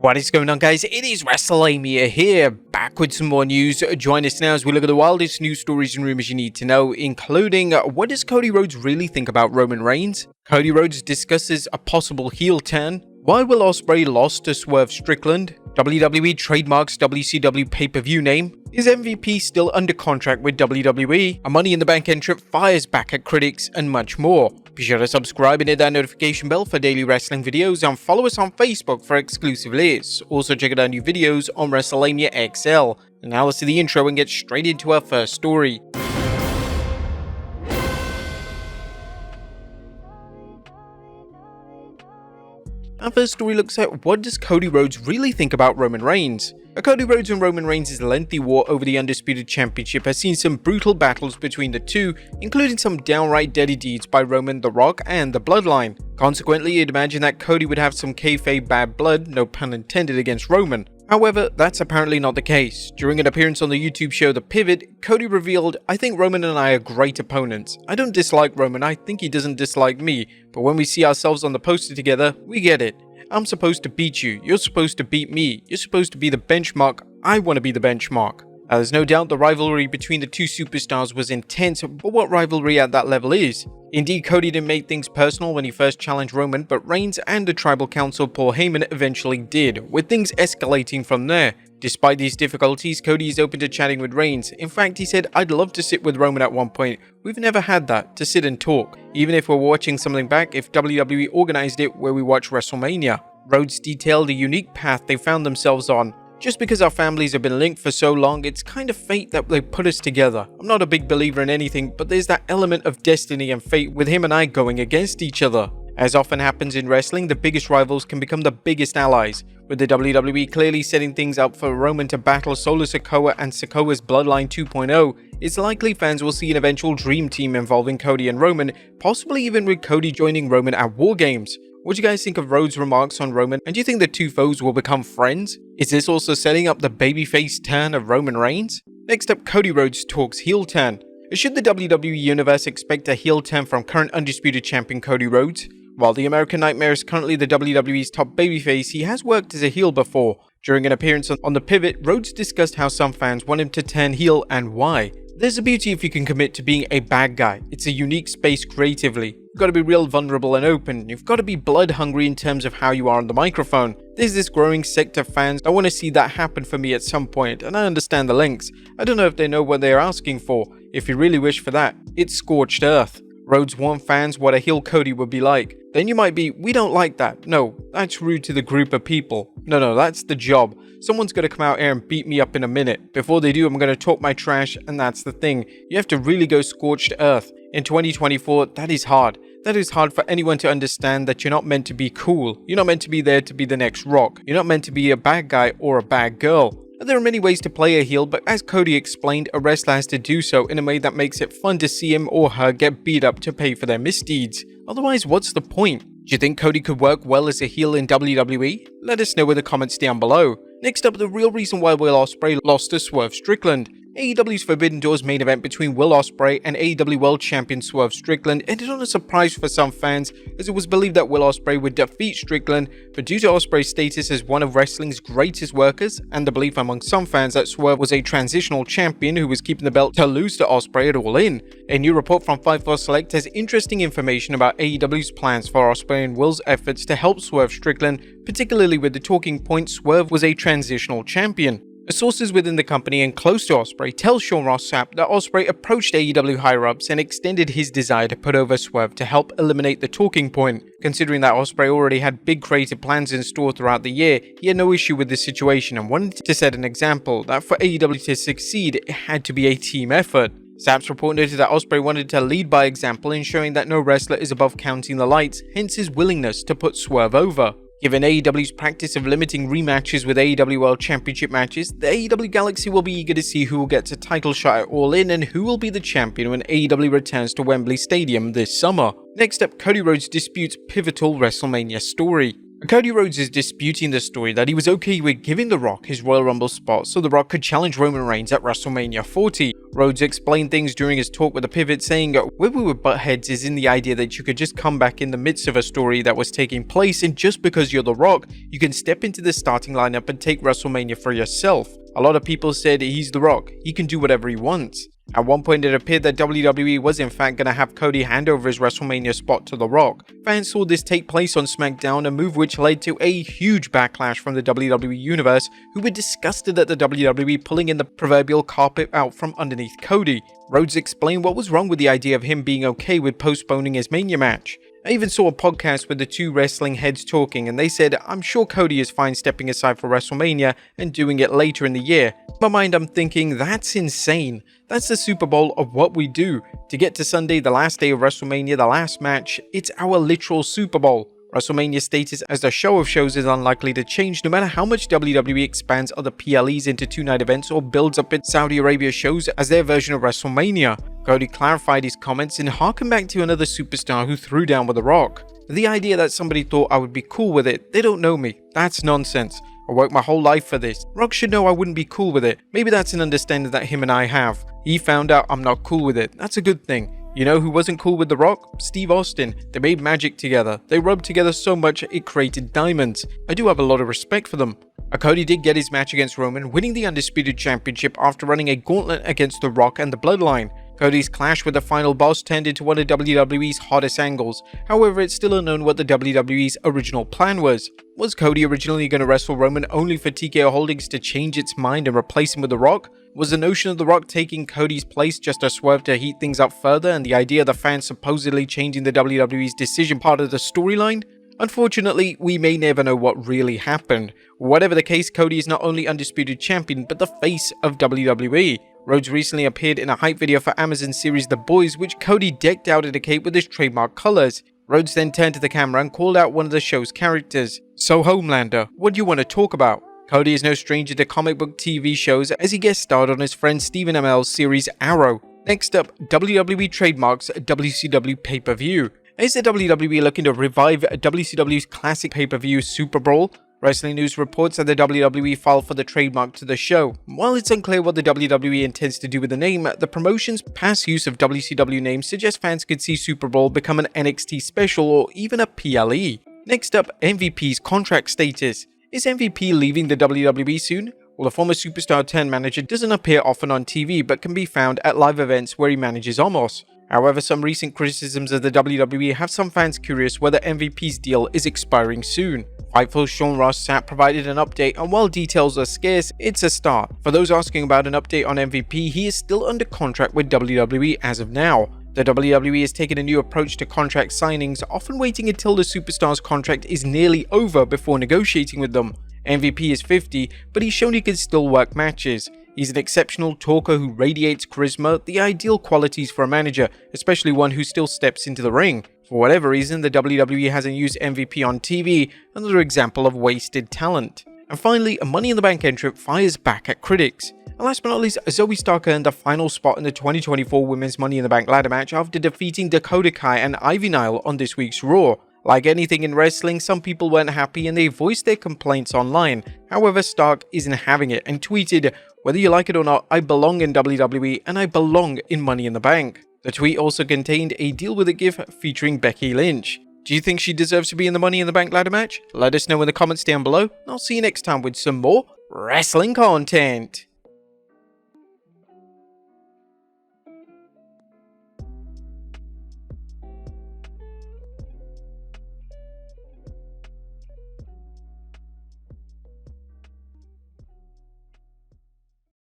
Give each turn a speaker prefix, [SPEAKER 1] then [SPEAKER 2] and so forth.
[SPEAKER 1] What is going on, guys? It is Wrestlelamia here, back with some more news. Join us now as we look at the wildest news stories and rumors you need to know, including what does Cody Rhodes really think about Roman Reigns? Cody Rhodes discusses a possible heel turn. Why will Ospreay lost to Swerve Strickland? WWE Trademarks WCW PPV name. Is MVP still under contract with WWE? A Money in the Bank entrant fires back at critics, and much more. Be sure to subscribe and hit that notification bell for daily wrestling videos, and follow us on Facebook for exclusive lists. Also check out our new videos on Wrestlelamia XL. And now let's do the intro and get straight into our first story. Our first story looks at what does Cody Rhodes really think about Roman Reigns. Cody Rhodes and Roman Reigns' lengthy war over the Undisputed Championship has seen some brutal battles between the two, including some downright dirty deeds by Roman, The Rock, and the Bloodline. Consequently, you'd imagine that Cody would have some kayfabe bad blood, no pun intended, against Roman. However, that's apparently not the case. During an appearance on the YouTube show The Pivot, Cody revealed, "I think Roman and I are great opponents. I don't dislike Roman, I think he doesn't dislike me, but when we see ourselves on the poster together, we get it. I'm supposed to beat you, you're supposed to beat me, you're supposed to be the benchmark, I want to be the benchmark." Now, there's no doubt the rivalry between the two superstars was intense, but what rivalry at that level is? Indeed, Cody didn't make things personal when he first challenged Roman, but Reigns and the Tribal Council Paul Heyman eventually did, with things escalating from there. Despite these difficulties, Cody is open to chatting with Reigns. In fact, he said, "I'd love to sit with Roman at one point. We've never had that, to sit and talk. Even if we're watching something back, if WWE organized it where we watch WrestleMania." Rhodes detailed the unique path they found themselves on. "Just because our families have been linked for so long, it's kind of fate that they put us together. I'm not a big believer in anything, but there's that element of destiny and fate with him and I going against each other." As often happens in wrestling, the biggest rivals can become the biggest allies. With the WWE clearly setting things up for Roman to battle Solo Sikoa and Sikoa's Bloodline 2.0, it's likely fans will see an eventual dream team involving Cody and Roman, possibly even with Cody joining Roman at War Games. What do you guys think of Rhodes' remarks on Roman, and do you think the two foes will become friends? Is this also setting up the babyface turn of Roman Reigns? Next up, Cody Rhodes talks heel turn. Should the WWE Universe expect a heel turn from current Undisputed Champion Cody Rhodes? While the American Nightmare is currently the WWE's top babyface, he has worked as a heel before. During an appearance on The Pivot, Rhodes discussed how some fans want him to turn heel and why. There's a beauty if you can commit to being a bad guy. It's a unique space creatively. You've got to be real vulnerable and open. You've got to be blood hungry in terms of how you are on the microphone. There's this growing sect of fans that want to see that happen for me at some point, and I understand the links. I don't know if they know what they're asking for. If you really wish for that, it's scorched earth. Rhodes warned fans what a heel Cody would be like. Then you might be, "We don't like that. No, that's rude to the group of people. No, that's the job. Someone's going to come out here and beat me up in a minute. Before they do, I'm going to talk my trash, and that's the thing. You have to really go scorched earth." In 2024, that is hard. That is hard for anyone to understand that you're not meant to be cool. You're not meant to be there to be the next Rock. You're not meant to be a bad guy or a bad girl. There are many ways to play a heel, but as Cody explained, a wrestler has to do so in a way that makes it fun to see him or her get beat up to pay for their misdeeds. Otherwise, what's the point? Do you think Cody could work well as a heel in WWE? Let us know in the comments down below. Next up, the real reason why Will Ospreay lost to Swerve Strickland. AEW's Forbidden Doors main event between Will Ospreay and AEW World Champion Swerve Strickland ended on a surprise for some fans, as it was believed that Will Ospreay would defeat Strickland, but due to Ospreay's status as one of wrestling's greatest workers, and the belief among some fans that Swerve was a transitional champion who was keeping the belt to lose to Ospreay at All In, a new report from 54 Select has interesting information about AEW's plans for Ospreay and Will's efforts to help Swerve Strickland, particularly with the talking point Swerve was a transitional champion. Sources within the company and close to Ospreay tell Sean Ross Sapp that Ospreay approached AEW higher-ups and extended his desire to put over Swerve to help eliminate the talking point. Considering that Ospreay already had big creative plans in store throughout the year, he had no issue with this situation and wanted to set an example that for AEW to succeed, it had to be a team effort. Sapp's report noted that Ospreay wanted to lead by example in showing that no wrestler is above counting the lights, hence his willingness to put Swerve over. Given AEW's practice of limiting rematches with AEW World Championship matches, the AEW Galaxy will be eager to see who will get a title shot at All In and who will be the champion when AEW returns to Wembley Stadium this summer. Next up, Cody Rhodes disputes pivotal WrestleMania story. Cody Rhodes is disputing the story that he was okay with giving The Rock his Royal Rumble spot so The Rock could challenge Roman Reigns at WrestleMania 40. Rhodes explained things during his talk with the Pivot, saying, "Where we would butt heads is in the idea that you could just come back in the midst of a story that was taking place, and just because you're The Rock, you can step into the starting lineup and take WrestleMania for yourself. A lot of people said he's The Rock, he can do whatever he wants." At one point, it appeared that WWE was in fact going to have Cody hand over his WrestleMania spot to The Rock. Fans saw this take place on SmackDown, a move which led to a huge backlash from the WWE Universe, who were disgusted at the WWE pulling in the proverbial carpet out from underneath Cody. Rhodes explained what was wrong with the idea of him being okay with postponing his Mania match. I even saw a podcast with the two wrestling heads talking, and they said, "I'm sure Cody is fine stepping aside for WrestleMania and doing it later in the year." In my mind, I'm thinking, that's insane. That's the Super Bowl of what we do. To get to Sunday, the last day of WrestleMania, the last match, it's our literal Super Bowl. WrestleMania's status as the show of shows is unlikely to change no matter how much WWE expands other PLEs into two-night events or builds up its Saudi Arabia shows as their version of WrestleMania. Cody clarified his comments and harkened back to another superstar who threw down with The Rock. The idea that somebody thought I would be cool with it, they don't know me. That's nonsense. I worked my whole life for this. Rock should know I wouldn't be cool with it. Maybe that's an understanding that him and I have. He found out I'm not cool with it. That's a good thing. You know who wasn't cool with The Rock? Steve Austin. They made magic together. They rubbed together so much it created diamonds. I do have a lot of respect for them. Cody did get his match against Roman, winning the Undisputed Championship after running a gauntlet against The Rock and the Bloodline. Cody's clash with the final boss turned into one of WWE's hottest angles. However, it's still unknown what the WWE's original plan was. Was Cody originally going to wrestle Roman only for TKO Holdings to change its mind and replace him with The Rock? Was the notion of The Rock taking Cody's place just a swerve to heat things up further, and the idea of the fans supposedly changing the WWE's decision part of the storyline? Unfortunately, we may never know what really happened. Whatever the case, Cody is not only Undisputed Champion, but the face of WWE. Rhodes recently appeared in a hype video for Amazon's series The Boys, which Cody decked out in a cape with his trademark colors. Rhodes then turned to the camera and called out one of the show's characters. "So Homelander, what do you want to talk about?" Cody is no stranger to comic book TV shows, as he guest starred on his friend Stephen Amell's series Arrow. Next up, WWE Trademarks WCW Pay-Per-View. Is the WWE looking to revive WCW's classic pay-per-view Super Bowl? Wrestling News reports that the WWE filed for the trademark to the show. While it's unclear what the WWE intends to do with the name, the promotion's past use of WCW names suggests fans could see Super Bowl become an NXT special or even a PLE. Next up, MVP's contract status. Is MVP leaving the WWE soon? Well, the former superstar turned manager doesn't appear often on TV but can be found at live events where he manages Omos. However, some recent criticisms of the WWE have some fans curious whether MVP's deal is expiring soon. Fightful's Sean Ross Sapp provided an update, and while details are scarce, it's a start. For those asking about an update on MVP, he is still under contract with WWE as of now. The WWE has taken a new approach to contract signings, often waiting until the superstar's contract is nearly over before negotiating with them. MVP is 50, but he's shown he can still work matches. He's an exceptional talker who radiates charisma, the ideal qualities for a manager, especially one who still steps into the ring. For whatever reason, the WWE hasn't used MVP on TV, another example of wasted talent. And finally, a Money in the Bank entrant fires back at critics. And last but not least, Zoe Stark earned a final spot in the 2024 Women's Money in the Bank ladder match after defeating Dakota Kai and Ivy Nile on this week's Raw. Like anything in wrestling, some people weren't happy and they voiced their complaints online. However, Stark isn't having it and tweeted, "Whether you like it or not, I belong in WWE and I belong in Money in the Bank." The tweet also contained a deal with a gif featuring Becky Lynch. Do you think she deserves to be in the Money in the Bank ladder match? Let us know in the comments down below, and I'll see you next time with some more wrestling content.